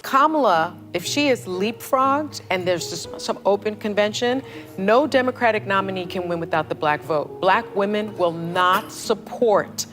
Kamala, if she is leapfrogged and there's just some open convention, no Democratic nominee can win without the black vote. Black women will not support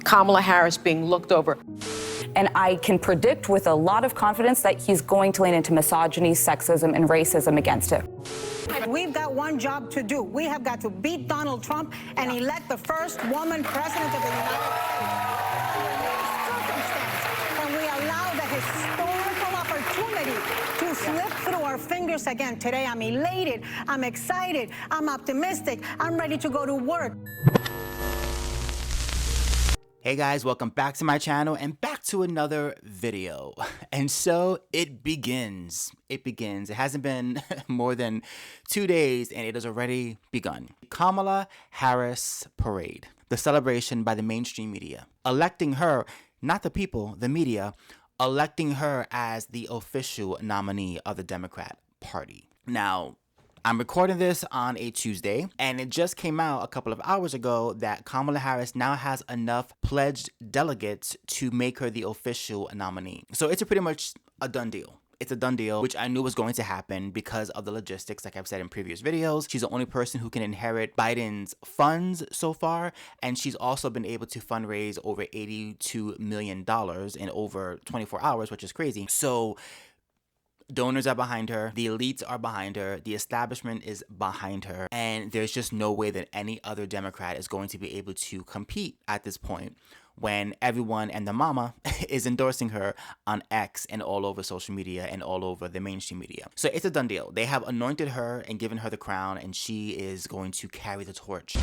Kamala Harris being looked over. And I can predict with a lot of confidence that he's going to lean into misogyny, sexism, and racism against it. We've got one job to do. We have got to beat Donald Trump and elect the first woman president of the United States. And we allow the historical opportunity to slip through our fingers again. Today, I'm elated, I'm excited, I'm optimistic, I'm ready to go to work. Hey guys, welcome back to my channel and back to another video. And so it begins. It hasn't been more than 2 days and it has already begun. Kamala Harris parade, the celebration by the mainstream media, electing her, not the people, the media, electing her as the official nominee of the Democrat Party. Now, I'm recording this on a Tuesday, and it just came out a couple of hours ago that Kamala Harris now has enough pledged delegates to make her the official nominee. So it's pretty much a done deal. It's a done deal, which I knew was going to happen because of the logistics, like I've said in previous videos. She's the only person who can inherit Biden's funds so far, and she's also been able to fundraise over $82 million in over 24 hours, which is crazy. So donors are behind her, the elites are behind her, the establishment is behind her, and there's just no way that any other Democrat is going to be able to compete at this point when everyone and the mama is endorsing her on X and all over social media and all over the mainstream media. So it's a done deal. They have anointed her and given her the crown, and she is going to carry the torch.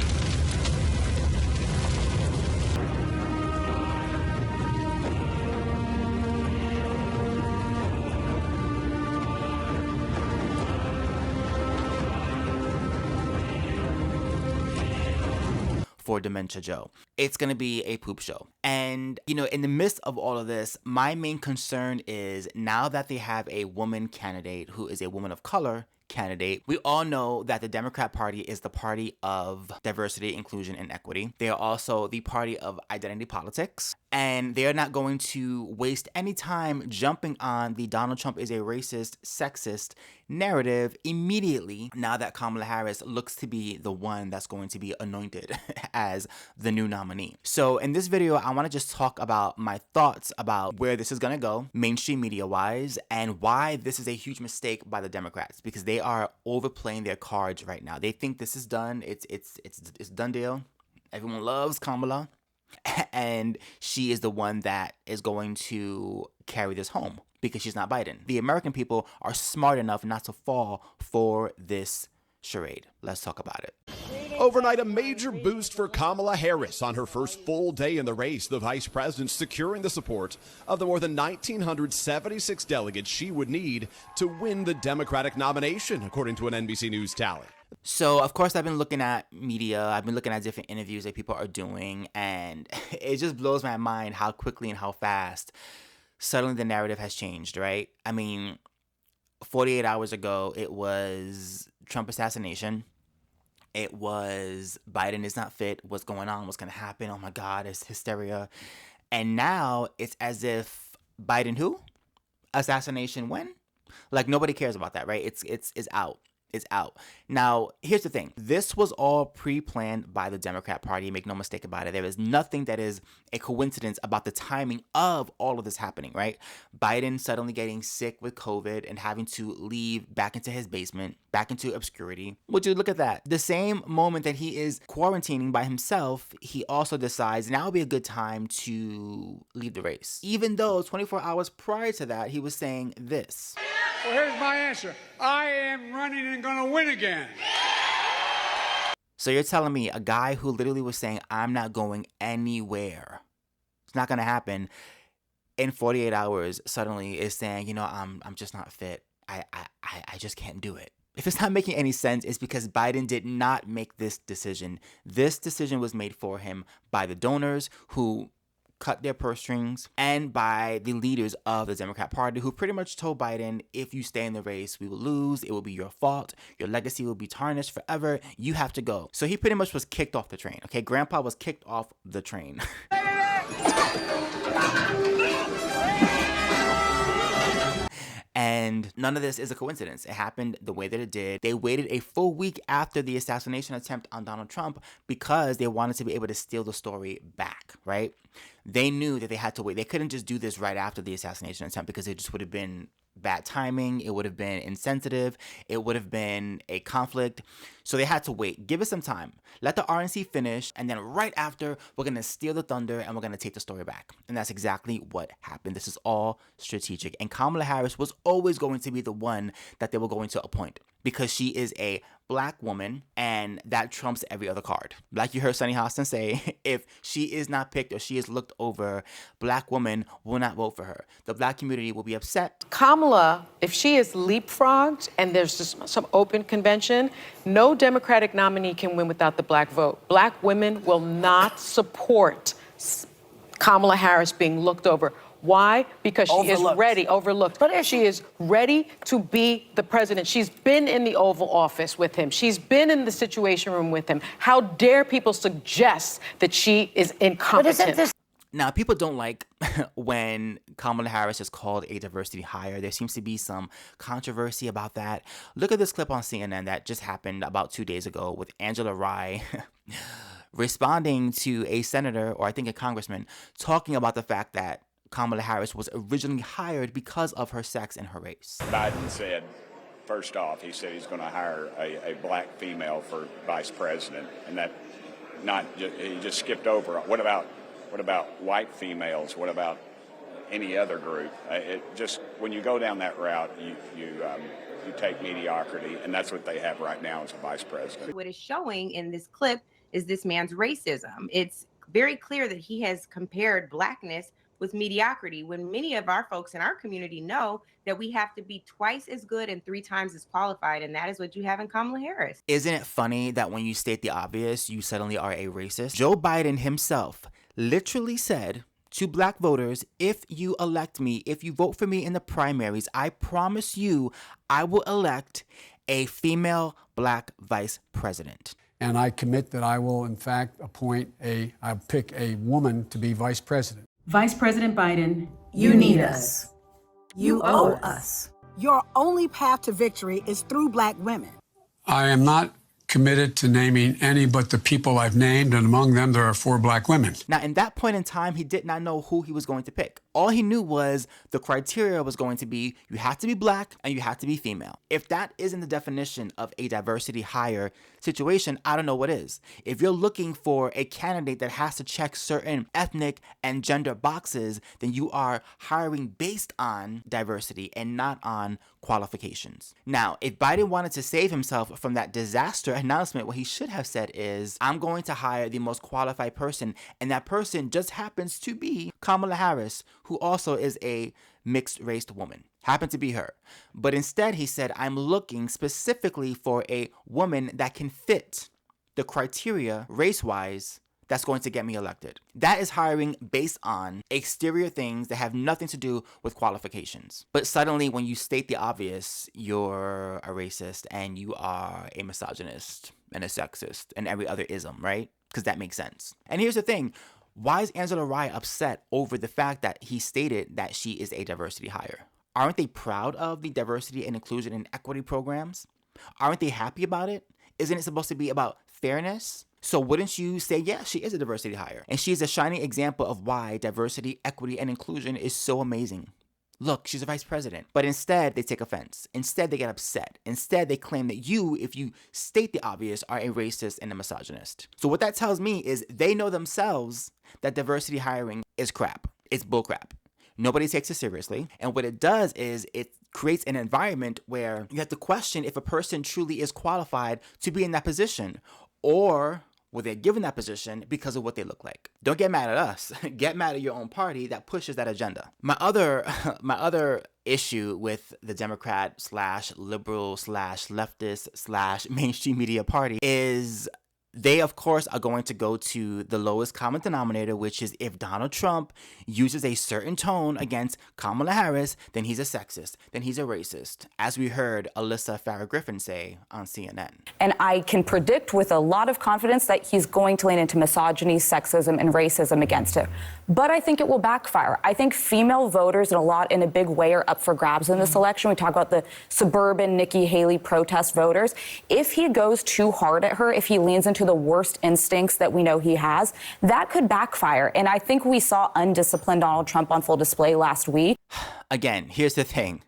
For Dementia Joe. It's going to be a poop show. And, you know, in the midst of all of this, my main concern is now that they have a woman candidate who is a woman of color candidate, we all know that the Democrat Party is the party of diversity, inclusion, and equity. They are also the party of identity politics. And they are not going to waste any time jumping on the Donald Trump is a racist, sexist narrative immediately now that Kamala Harris looks to be the one that's going to be anointed as the new nominee. So in this video, I want to just talk about my thoughts about where this is going to go, mainstream media-wise, and why this is a huge mistake by the Democrats, because they are overplaying their cards right now. They think this is done. It's a done deal. Everyone loves Kamala. And she is the one that is going to carry this home because she's not Biden. The American people are smart enough not to fall for this charade. Let's talk about it. Overnight, a major boost for Kamala Harris on her first full day in the race, the vice president securing the support of the more than 1,976 delegates she would need to win the Democratic nomination, according to an NBC News tally. So, of course, I've been looking at media, I've been looking at different interviews that people are doing, and it just blows my mind how quickly and how fast suddenly the narrative has changed, right? I mean, 48 hours ago, it was Trump assassination. It was Biden is not fit, what's going on, what's going to happen, oh my God, it's hysteria. And now it's as if Biden who? Assassination when? Like nobody cares about that, right? It's out. Is out. Now, here's the thing. This was all pre-planned by the Democrat Party. Make no mistake about it. There is nothing that is a coincidence about the timing of all of this happening, right? Biden suddenly getting sick with COVID and having to leave back into his basement, back into obscurity. Would you look at that? The same moment that he is quarantining by himself, he also decides now would be a good time to leave the race. Even though 24 hours prior to that, he was saying this. Well, here's my answer. I am running and going to win again. So you're telling me a guy who literally was saying, I'm not going anywhere, it's not going to happen, in 48 hours suddenly is saying, you know, I'm just not fit. I just can't do it. If it's not making any sense, it's because Biden did not make this decision. This decision was made for him by the donors who cut their purse strings and by the leaders of the Democrat Party who pretty much told Biden, if you stay in the race, we will lose. It will be your fault. Your legacy will be tarnished forever. You have to go. So he pretty much was kicked off the train. Okay, Grandpa was kicked off the train. none of this is a coincidence. It happened the way that it did. They waited a full week after the assassination attempt on Donald Trump because they wanted to be able to steal the story back, right? They knew that they had to wait. They couldn't just do this right after the assassination attempt because it just would have been bad timing. It would have been insensitive. It would have been a conflict. So they had to wait. Give it some time. Let the RNC finish. And then right after, we're going to steal the thunder and we're going to take the story back. And that's exactly what happened. This is all strategic. And Kamala Harris was always going to be the one that they were going to appoint because she is a black woman and that trumps every other card. Like you heard Sunny Hostin say, if she is not picked or she is looked over, black women will not vote for her. The black community will be upset. Kamala, if she is leapfrogged and there's just some open convention, no Democratic nominee can win without the black vote. Black women will not support Kamala Harris being looked over. Why? Because she is ready, overlooked. But she is ready to be the president. She's been in the Oval Office with him. She's been in the Situation Room with him. How dare people suggest that she is incompetent? Now, people don't like when Kamala Harris is called a diversity hire. There seems to be some controversy about that. Look at this clip on CNN that just happened about 2 days ago with Angela Rye responding to a senator, or I think a congressman, talking about the fact that Kamala Harris was originally hired because of her sex and her race. Biden said, first off, he said he's going to hire a black female for vice president, and that he just skipped over. What about white females? What about any other group? When you go down that route, you take mediocrity, and that's what they have right now as a vice president. What is showing in this clip is this man's racism. It's very clear that he has compared blackness with mediocrity, when many of our folks in our community know that we have to be twice as good and 3 times as qualified, and that is what you have in Kamala Harris. Isn't it funny that when you state the obvious, you suddenly are a racist? Joe Biden himself literally said to black voters, if you elect me, if you vote for me in the primaries, I promise you I will elect a female black vice president. And I commit that I will, in fact, I'll pick a woman to be vice president. Vice President Biden, you need us. You owe us. Your only path to victory is through black women. I am not committed to naming any but the people I've named, and among them there are 4 black women. Now, in that point in time, he did not know who he was going to pick. All he knew was the criteria was going to be you have to be black and you have to be female. If that isn't the definition of a diversity hire situation, I don't know what is. If you're looking for a candidate that has to check certain ethnic and gender boxes, then you are hiring based on diversity and not on qualifications. Now, if Biden wanted to save himself from that disaster announcement, what he should have said is, I'm going to hire the most qualified person, and that person just happens to be Kamala Harris, who also is a mixed-race woman. Happened to be her. But instead, he said, I'm looking specifically for a woman that can fit the criteria race-wise that's going to get me elected. That is hiring based on exterior things that have nothing to do with qualifications. But suddenly, when you state the obvious, you're a racist and you are a misogynist and a sexist and every other ism, right? Because that makes sense. And here's the thing. Why is Angela Rye upset over the fact that he stated that she is a diversity hire? Aren't they proud of the diversity and inclusion and equity programs? Aren't they happy about it? Isn't it supposed to be about fairness? So wouldn't you say, yeah, she is a diversity hire? And she's a shining example of why diversity, equity, and inclusion is so amazing. Look, she's a vice president. But instead, they take offense. Instead, they get upset. Instead, they claim that you, if you state the obvious, are a racist and a misogynist. So what that tells me is they know themselves that diversity hiring is crap. It's bullcrap. Nobody takes it seriously. And what it does is it creates an environment where you have to question if a person truly is qualified to be in that position, or well, they're given that position because of what they look like. Don't get mad at us. Get mad at your own party that pushes that agenda. My other issue with the Democrat / liberal / leftist / mainstream media party is They, of course, are going to go to the lowest common denominator, which is if Donald Trump uses a certain tone against Kamala Harris, then he's a sexist, then he's a racist, as we heard Alyssa Farrah Griffin say on CNN. And I can predict with a lot of confidence that he's going to lean into misogyny, sexism, and racism against her. But I think it will backfire. I think female voters in a big way are up for grabs in this election. We talk about the suburban Nikki Haley protest voters. If he goes too hard at her, if he leans into the worst instincts that we know he has, that could backfire. And I think we saw undisciplined Donald Trump on full display last week. Again, here's the thing.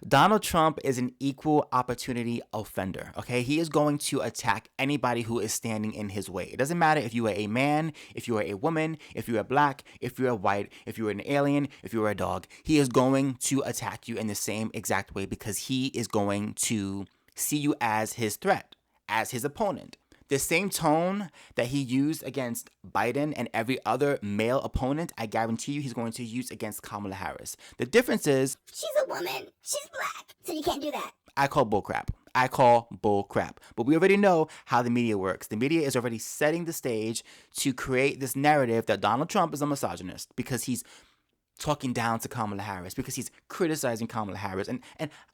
Donald Trump is an equal opportunity offender, okay? He is going to attack anybody who is standing in his way. It doesn't matter if you are a man, if you are a woman, if you are black, if you are white, if you are an alien, if you are a dog. He is going to attack you in the same exact way because he is going to see you as his threat, as his opponent. The same tone that he used against Biden and every other male opponent, I guarantee you he's going to use against Kamala Harris. The difference is, she's a woman, she's black, so you can't do that. I call bullcrap. I call bullcrap. But we already know how the media works. The media is already setting the stage to create this narrative that Donald Trump is a misogynist because he's talking down to Kamala Harris, because he's criticizing Kamala Harris. And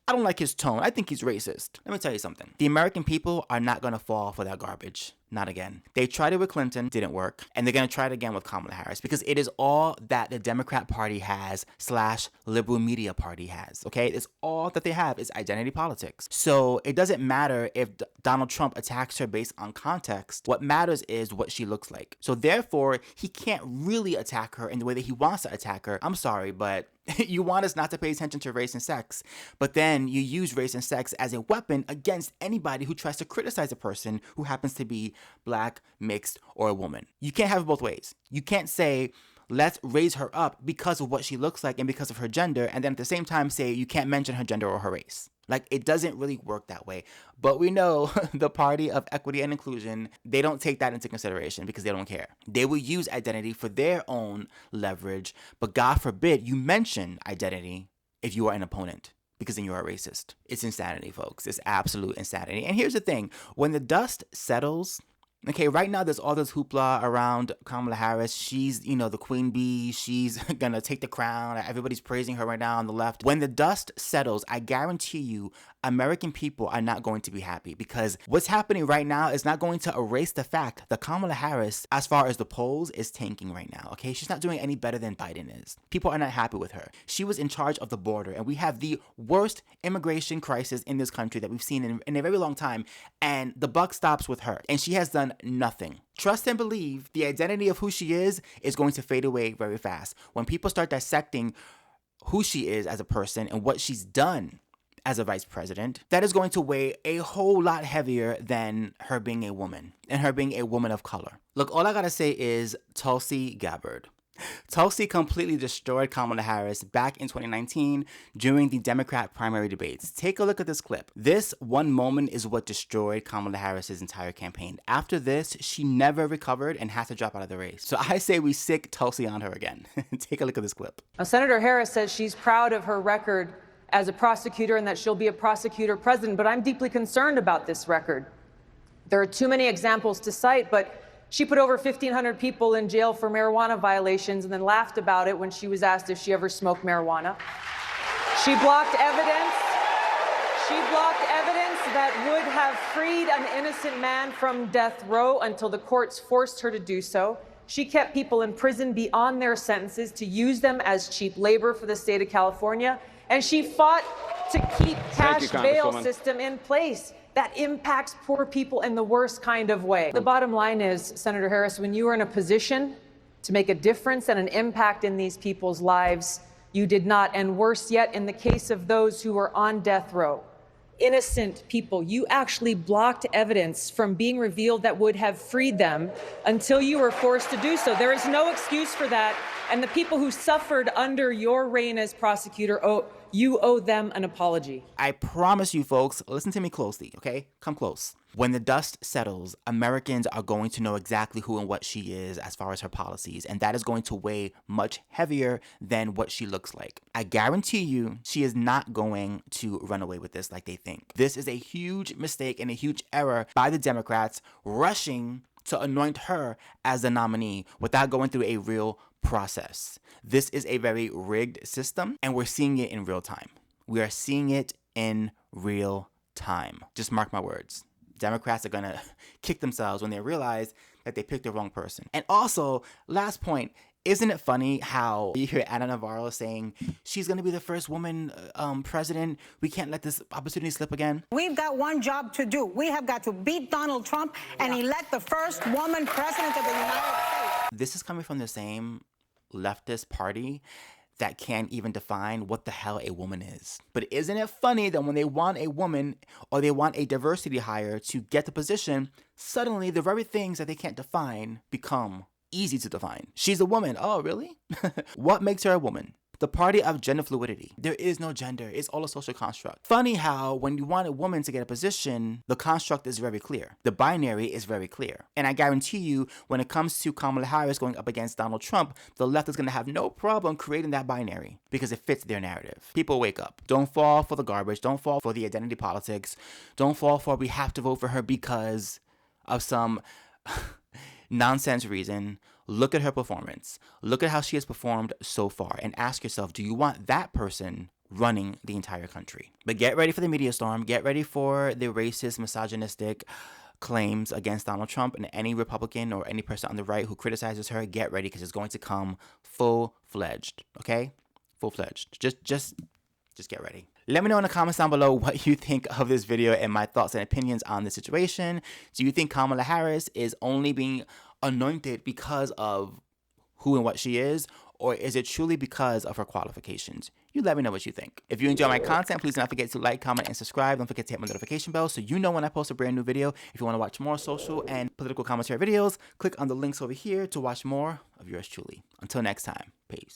I don't like his tone. I think he's racist. Let me tell you something. The American people are not going to fall for that garbage. Not again. They tried it with Clinton, didn't work. And they're going to try it again with Kamala Harris because it is all that the Democrat Party has / liberal media party has, okay? It's all that they have is identity politics. So it doesn't matter if Donald Trump attacks her based on context. What matters is what she looks like. So therefore, he can't really attack her in the way that he wants to attack her. I'm sorry, but you want us not to pay attention to race and sex, but then you use race and sex as a weapon against anybody who tries to criticize a person who happens to be black, mixed, or a woman. You can't have it both ways. You can't say, let's raise her up because of what she looks like and because of her gender, and then at the same time say you can't mention her gender or her race. Like, it doesn't really work that way. But we know the party of equity and inclusion, they don't take that into consideration because they don't care. They will use identity for their own leverage, but God forbid you mention identity if you are an opponent, because then you are a racist. It's insanity, folks. It's absolute insanity. And here's the thing. When the dust settles, okay, right now there's all this hoopla around Kamala Harris. She's, the queen bee. She's gonna take the crown. Everybody's praising her right now on the left. When the dust settles, I guarantee you, American people are not going to be happy because what's happening right now is not going to erase the fact that Kamala Harris, as far as the polls, is tanking right now, okay? She's not doing any better than Biden is. People are not happy with her. She was in charge of the border, and we have the worst immigration crisis in this country that we've seen in a very long time, and the buck stops with her, and she has done nothing. Trust and believe the identity of who she is going to fade away very fast. When people start dissecting who she is as a person and what she's done as a vice president, that is going to weigh a whole lot heavier than her being a woman and her being a woman of color. Look, all I gotta say is Tulsi Gabbard. Tulsi completely destroyed Kamala Harris back in 2019 during the Democrat primary debates. Take a look at this clip. This one moment is what destroyed Kamala Harris's entire campaign. After this, she never recovered and had to drop out of the race. So I say we sick Tulsi on her again. Take a look at this clip. Now, Senator Harris says she's proud of her record as a prosecutor and that she'll be a prosecutor president, but I'm deeply concerned about this record. There are too many examples to cite, but she put over 1,500 people in jail for marijuana violations and then laughed about it when she was asked if she ever smoked marijuana. She blocked evidence. She blocked evidence that would have freed an innocent man from death row until the courts forced her to do so. She kept people in prison beyond their sentences to use them as cheap labor for the state of California. And she fought to keep cash bail system in place that impacts poor people in the worst kind of way. The bottom line is, Senator Harris, when you are in a position to make a difference and an impact in these people's lives, you did not. And worse yet, in the case of those who are on death row, innocent people, you actually blocked evidence from being revealed that would have freed them until you were forced to do so. There is no excuse for that. And the people who suffered under your reign as prosecutor, you owe them an apology. I promise you, folks, listen to me closely, okay? Come close. When the dust settles, Americans are going to know exactly who and what she is as far as her policies, and that is going to weigh much heavier than what she looks like. I guarantee you, she is not going to run away with this like they think. This is a huge mistake and a huge error by the Democrats rushing to anoint her as the nominee without going through a real process. This is a very rigged system, and we're seeing it in real time. We are seeing it in real time. Just mark my words. Democrats are gonna kick themselves when they realize that they picked the wrong person. And also, last point, isn't it funny how you hear Ana Navarro saying she's going to be the first woman president? We can't let this opportunity slip again. We've got one job to do. We have got to beat Donald Trump and elect the first woman president of the United States. This is coming from the same leftist party that can't even define what the hell a woman is. But isn't it funny that when they want a woman or they want a diversity hire to get the position, suddenly the very things that they can't define become easy to define. She's a woman. Oh, really? What makes her a woman? The party of gender fluidity. There is no gender. It's all a social construct. Funny how when you want a woman to get a position, the construct is very clear. The binary is very clear. And I guarantee you, when it comes to Kamala Harris going up against Donald Trump, the left is going to have no problem creating that binary because it fits their narrative. People wake up. Don't fall for the garbage. Don't fall for the identity politics. Don't fall for we have to vote for her because of some nonsense reason. Look at her performance. Look at how she has performed so far and ask yourself, do you want that person running the entire country? But get ready for the media storm. Get ready for the racist, misogynistic claims against Donald Trump, and any Republican or any person on the right who criticizes her. Get ready because it's going to come full-fledged, okay? Full-fledged. Just get ready. Let me know in the comments down below what you think of this video and my thoughts and opinions on the situation. Do you think Kamala Harris is only being anointed because of who and what she is, or is it truly because of her qualifications? You let me know what you think. If you enjoy my content, please do not forget to like, comment, and subscribe. Don't forget to hit my notification bell so you know when I post a brand new video. If you want to watch more social and political commentary videos, click on the links over here to watch more of yours truly. Until next time, peace.